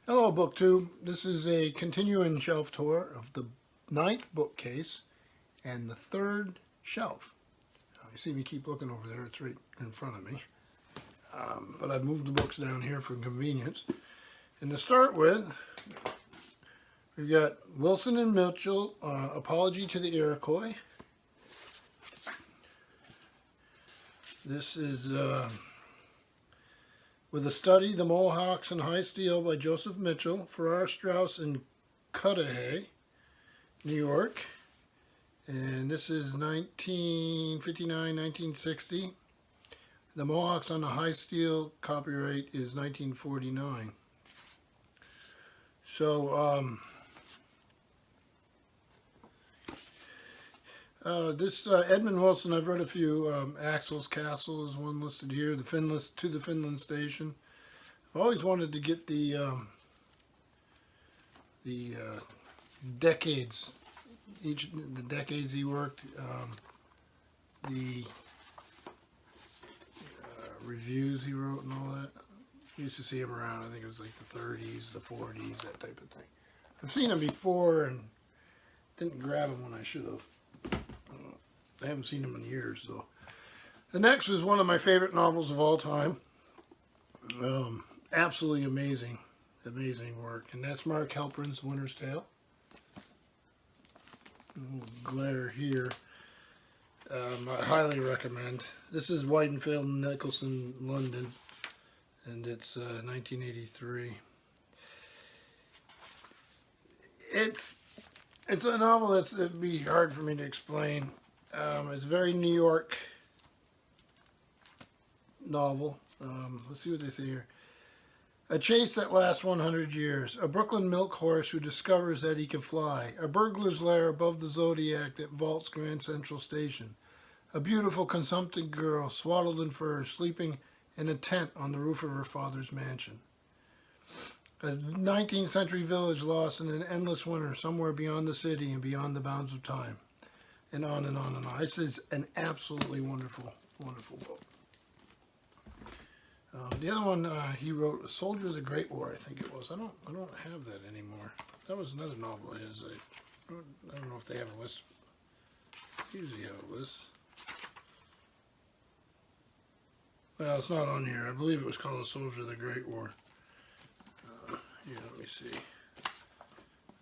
Hello, BookTube. This is a continuing shelf tour of the 9th bookcase and the 3rd shelf. You see me keep looking over there. It's right in front of me. But I've moved the books down here for convenience. And to start with, we've got Wilson and Mitchell, Apology to the Iroquois. This is with a study, The Mohawks and High Steel by Joseph Mitchell, Farrar, Straus, and Cudahy, New York. And this is 1959-1960. The Mohawks on the High Steel copyright is 1949. So, this Edmund Wilson, I've read a few. Axel's Castle is one listed here. The Finland Station. I've always wanted to get the decades, the decades he worked, the reviews he wrote and all that. I used to see him around. I think it was like the 30s, the 40s, that type of thing. I've seen him before and didn't grab him when I should have. I haven't seen him in years, though. The next is one of my favorite novels of all time. Absolutely amazing work. And that's Mark Halperin's Winter's Tale. Glare here. I highly recommend. This is Weidenfeld and Nicholson, London. And it's 1983. It's a novel it'd be hard for me to explain. It's a very New York novel. Let's see what they say here. A chase that lasts 100 years. A Brooklyn milk horse who discovers that he can fly. A burglar's lair above the Zodiac that vaults Grand Central Station. A beautiful consumptive girl swaddled in furs sleeping in a tent on the roof of her father's mansion. A 19th century village lost in an endless winter somewhere beyond the city and beyond the bounds of time. And on and on and on. This is an absolutely wonderful, wonderful book. The other one he wrote, A Soldier of the Great War, I think it was. I don't have that anymore. That was another novel of his. I don't know if they have a list. Usually have a list. Well, it's not on here. I believe it was called A Soldier of the Great War. Here, let me see.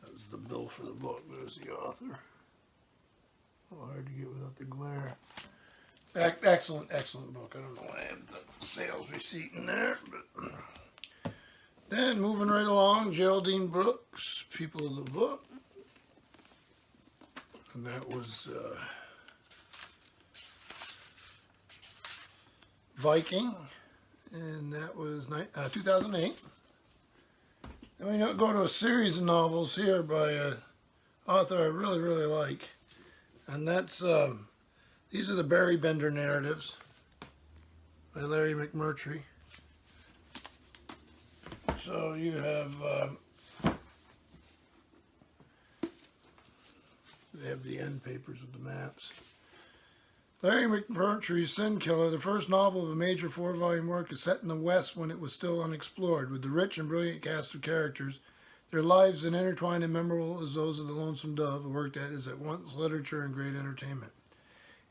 That was the bill for the book. There's the author. Oh, hard to get without the glare. Excellent, excellent book. I don't know why I have the sales receipt in there, but then moving right along, Geraldine Brooks, People of the Book, and that was Viking, and that was 2008. And we go to a series of novels here by an author I really, really like. And that's, these are the Barry Bender narratives by Larry McMurtry. So you have, they have the end papers with the maps. Larry McMurtry's Sin Killer, the first novel of a major 4-volume work, is set in the West when it was still unexplored, with the rich and brilliant cast of characters. Their lives as intertwined and memorable as those of the Lonesome Dove, a work that is at once literature and great entertainment.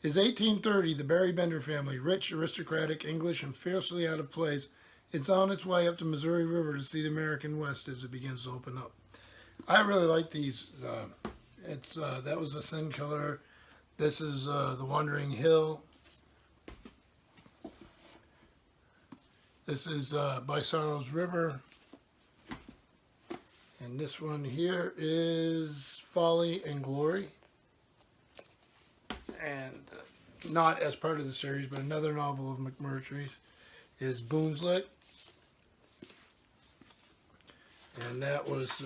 It is 1830, the Barry Bender family, rich, aristocratic, English, and fiercely out of place, it's on its way up the Missouri River to see the American West as it begins to open up. I really like these. That was The Sin Killer. This is The Wandering Hill. This is By Sorrow's River. And this one here is Folly and Glory. And not as part of the series, but another novel of McMurtry's is Boonslet. And that was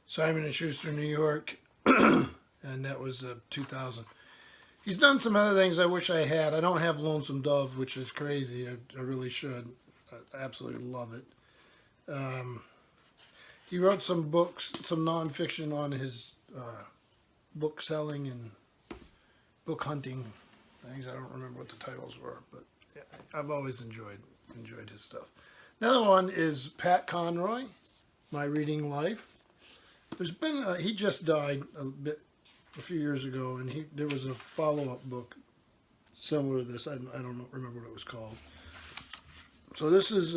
Simon & Schuster, New York. And that was 2000. He's done some other things I wish I had. I don't have Lonesome Dove, which is crazy. I really should. I absolutely love it. He wrote some books, some nonfiction on his book selling and book hunting things. I don't remember what the titles were, but yeah, I've always enjoyed his stuff. Another one is Pat Conroy, My Reading Life. There's been he just died a few years ago, and there was a follow-up book similar to this. I don't remember what it was called. So this is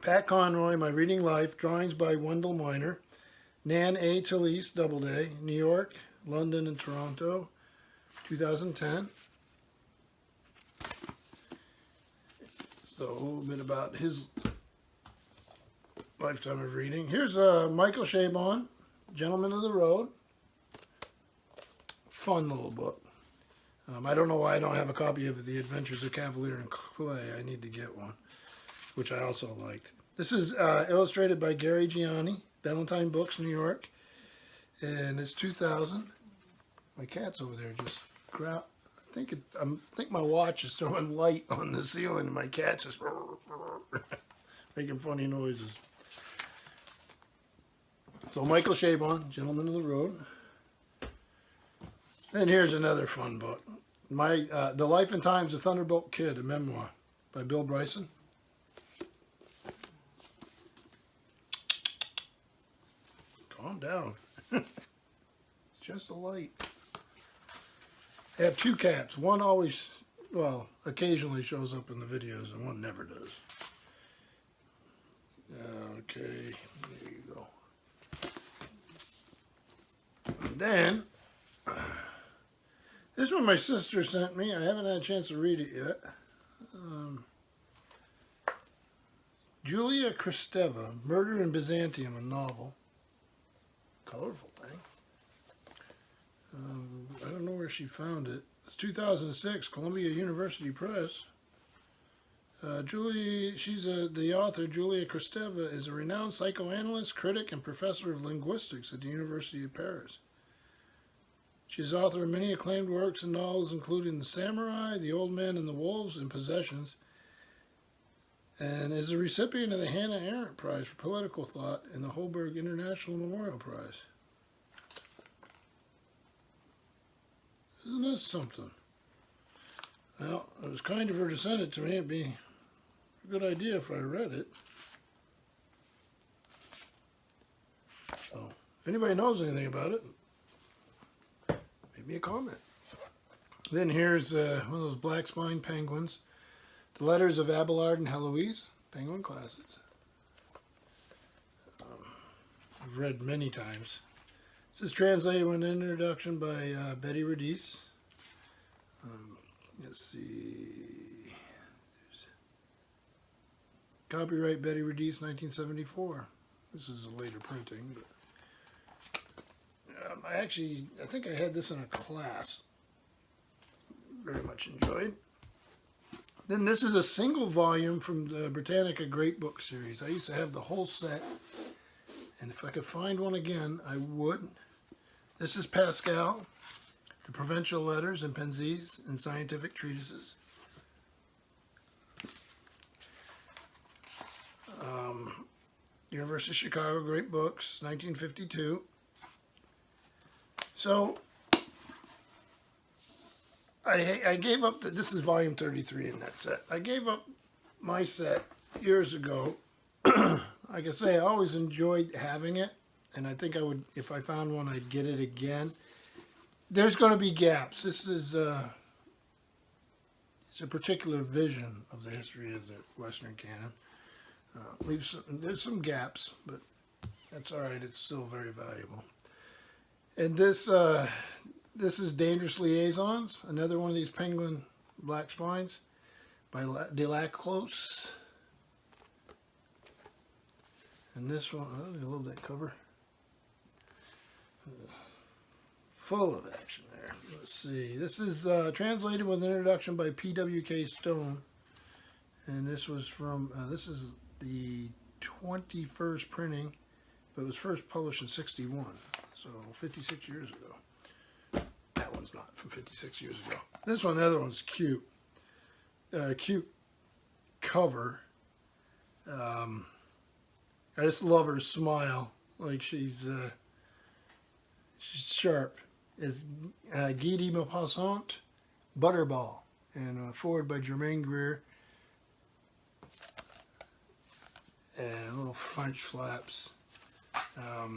Pat Conroy, My Reading Life, drawings by Wendell Miner, Nan A. Talese, Doubleday, New York, London, and Toronto, 2010. So a little bit about his lifetime of reading. Here's Michael Chabon, Gentleman of the Road. Fun little book. I don't know why I don't have a copy of The Adventures of Cavalier and Clay. I need to get one, which I also liked. This is illustrated by Gary Gianni, Valentine Books, New York, and it's 2000. My cat's over there just I think my watch is throwing light on the ceiling, and my cat's just making funny noises. So Michael Chabon, Gentleman of the Road. And here's another fun book. The Life and Times of Thunderbolt Kid, a memoir by Bill Bryson. Calm down. It's just a light. I have two cats. One always, well, occasionally shows up in the videos, and one never does. Okay, there you go. And then, this one my sister sent me. I haven't had a chance to read it yet. Julia Kristeva, Murder in Byzantium, a novel. Colorful thing. I don't know where she found it. It's 2006, Columbia University Press. The author, Julia Kristeva, is a renowned psychoanalyst, critic, and professor of linguistics at the University of Paris. She is author of many acclaimed works and novels, including The Samurai, The Old Man and the Wolves, and Possessions, and is a recipient of the Hannah Arendt Prize for Political Thought and the Holberg International Memorial Prize. Isn't this something? Well, it was kind of her to send it to me. It'd be a good idea if I read it. So, if anybody knows anything about it, maybe a comment. Then here's one of those black spine penguins. The Letters of Abelard and Heloise, Penguin Classics. I've read many times. This is translated with an introduction by Betty Radice. Let's see. Copyright Betty Radice, 1974. This is a later printing, but I think I had this in a class. Very much enjoyed. Then this is a single volume from the Britannica Great Book series. I used to have the whole set, and if I could find one again, I would. This is Pascal, The Provincial Letters and Pensées and Scientific Treatises. University of Chicago Great Books, 1952. So, I gave up, this is volume 33 in that set. I gave up my set years ago. Like I say, I always enjoyed having it, and I think I would, if I found one, I'd get it again. There's going to be gaps. This is it's a particular vision of the history of the Western canon. There's some gaps, but that's all right. It's still very valuable. And this is Dangerous Liaisons, another one of these penguin black spines by Delaclos. And this one, I love that cover. Full of action there. Let's see. This is translated with an introduction by P.W.K. Stone. And this was from, this is the 21st printing, but it was first published in 61. So 56 years ago. That one's not from 56 years ago. This one, the other one's cute. Cute cover. I just love her smile. Like she's sharp. It's Guy de Maupassant, Butterball, and forward by Germaine Greer. and little French flaps. I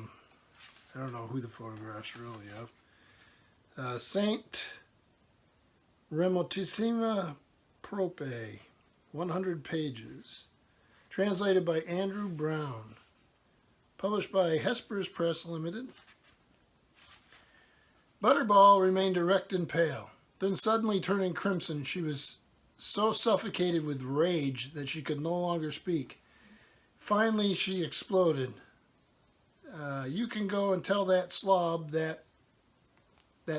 don't know who the photographs really of. Saint Remotissima Prope, 100 pages. Translated by Andrew Brown. Published by Hesper's Press Limited. Butterball remained erect and pale. Then suddenly turning crimson, she was so suffocated with rage that she could no longer speak. Finally, she exploded. You can go and tell that slob, that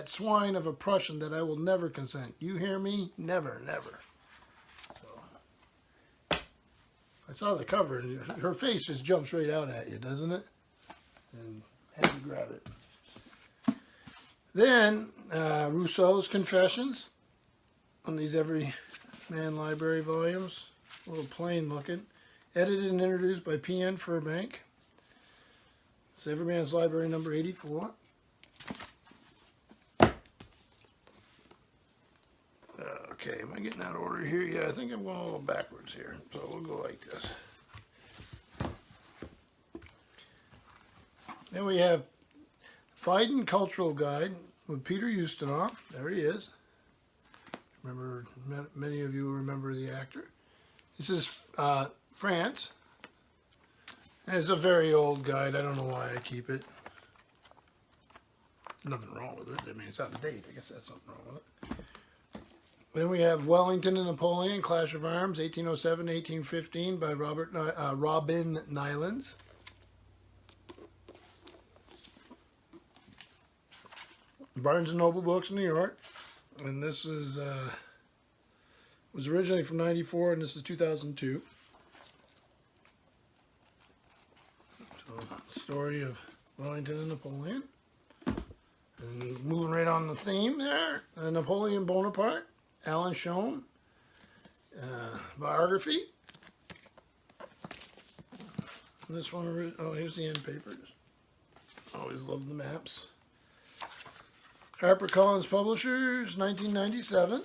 swine of a Prussian, that I will never consent. You hear me? Never, never. So, I saw the cover, and her face just jumps right out at you, doesn't it? And had to grab it. Then, Rousseau's Confessions on these Every Man Library volumes. A little plain looking. Edited and introduced by P.N. Furbank. It's Every Man's Library number 84. Okay, am I getting that order here? Yeah, I think I'm going a little backwards here. So we'll go like this. Then we have Fiden Cultural Guide with Peter Ustinov. There he is. Remember, many of you remember the actor. This is France. And it's a very old guide. I don't know why I keep it. Nothing wrong with it. I mean, it's out of date. I guess that's something wrong with it. Then we have Wellington and Napoleon, Clash of Arms, 1807-1815 by Robin Nylund. Barnes & Noble Books, New York. And this is was originally from 94, and this is 2002. So, story of Wellington and Napoleon. And moving right on the theme there, Napoleon Bonaparte, Alan Schoen, biography. And this one, oh, here's the end papers. Always love the maps. HarperCollins Publishers, 1997.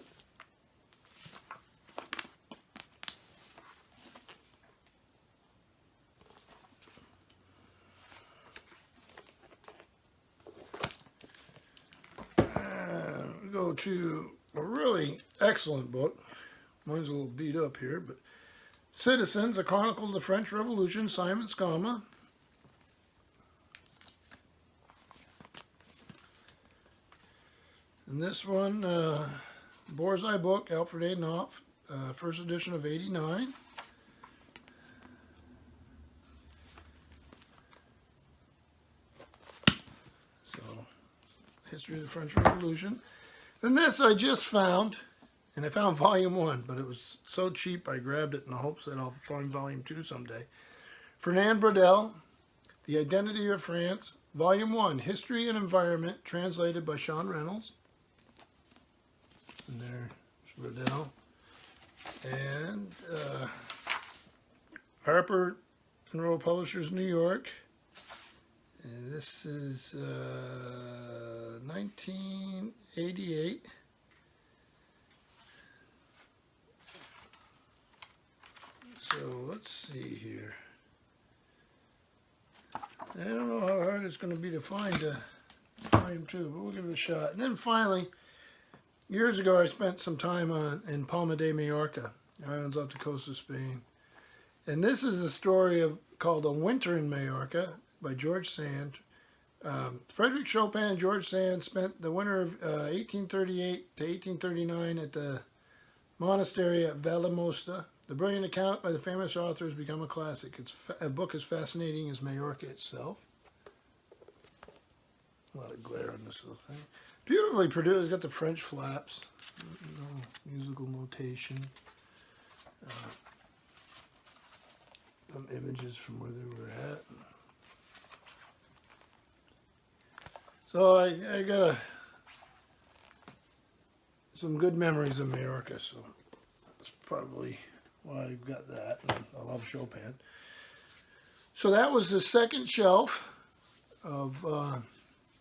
We go to a really excellent book. Mine's a little beat up here, but Citizens, A Chronicle of the French Revolution, Simon Schama. And this one, Borzai book, Alfred A. Knopf, first edition of 89. So, History of the French Revolution. Then this I just found, and I found volume 1, but it was so cheap I grabbed it in the hopes that I'll find volume 2 someday. Fernand Braudel, The Identity of France, volume 1, History and Environment, translated by Sean Reynolds. And there's Braudel. And Harper and Row Publishers, New York. And this is 1988. So let's see here. I don't know how hard it's going to be to find volume 2, but we'll give it a shot. And then finally, years ago I spent some time in Palma de Mallorca, islands off the coast of Spain. And this is a story called A Winter in Mallorca by George Sand. Frederick Chopin and George Sand spent the winter of 1838 to 1839 at the monastery at Valdemosta. The brilliant account by the famous author has become a classic. It's a book as fascinating as Mallorca itself. A lot of glare on this little thing. Beautifully produced. It's got the French flaps. Musical notation. Some images from where they were at. So I got some good memories of Mallorca, so that's probably why I've got that. And I love Chopin. So that was the second shelf of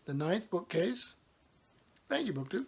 the 9th bookcase. Thank you, BookTube.